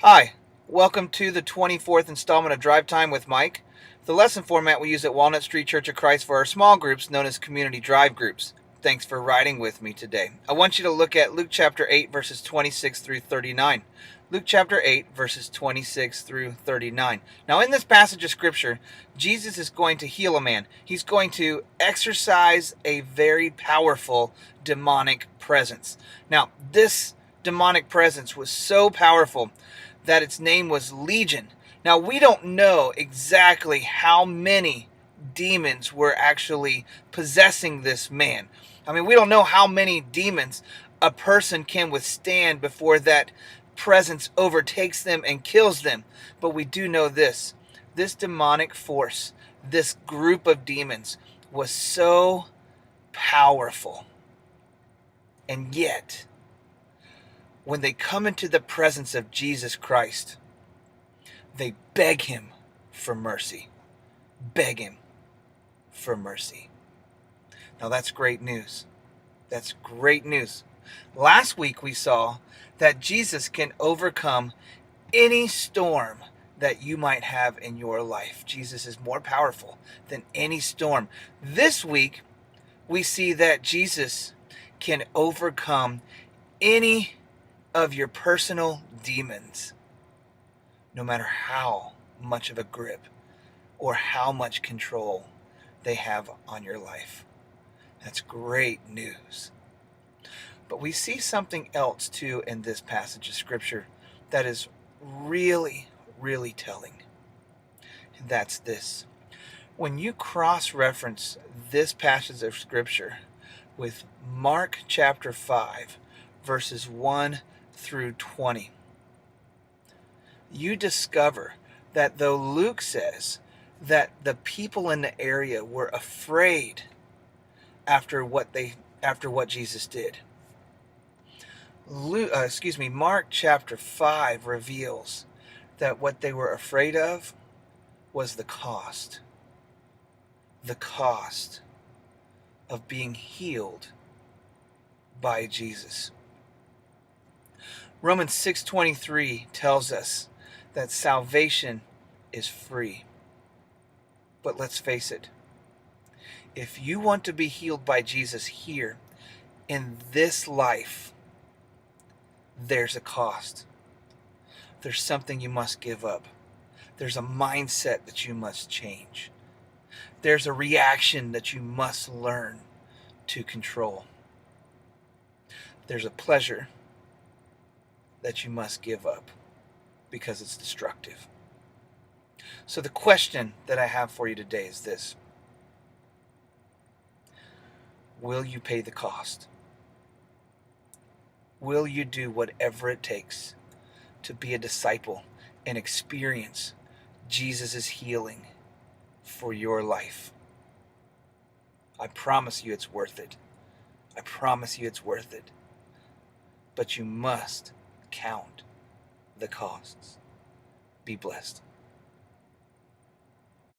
Hi, welcome to the 24th installment of Drive Time with Mike. The lesson format we use at Walnut Street Church of Christ for our small groups known as community drive groups. Thanks for riding with me today. I want you to look at Luke chapter 8 verses 26 through 39. Luke chapter 8 verses 26 through 39. Now in this passage of scripture, Jesus is going to heal a man. He's going to exorcise a very powerful demonic presence. Now this demonic presence was so powerful that its name was Legion. Now, we don't know exactly how many demons were actually possessing this man. I mean, we don't know how many demons a person can withstand before that presence overtakes them and kills them. But we do know this demonic force, this group of demons, was so powerful. And yet, when they come into the presence of Jesus Christ, they beg him for mercy. Beg him for mercy. Now that's great news. That's great news. Last week we saw that Jesus can overcome any storm that you might have in your life. Jesus is more powerful than any storm. This week we see that Jesus can overcome any of your personal demons, no matter how much of a grip or how much control they have on your life. That's great news. But we see something else too in this passage of scripture that is really, really telling. And that's this. When you cross-reference this passage of scripture with Mark chapter 5, verses 1 through 20, you discover that though Luke says that the people in the area were afraid after what Jesus did, Mark chapter 5 reveals that what they were afraid of was the cost of being healed by Jesus. Romans 6:23 tells us that salvation is free. But let's face it, if you want to be healed by Jesus here in this life, there's a cost. There's something you must give up. There's a mindset that you must change. There's a reaction that you must learn to control. There's a pleasure that you must give up because it's destructive. So the question that I have for you today is this: will you pay the cost? Will you do whatever it takes to be a disciple and experience Jesus' healing for your life? I promise you it's worth it. I promise you it's worth it. But you must count the costs. Be blessed.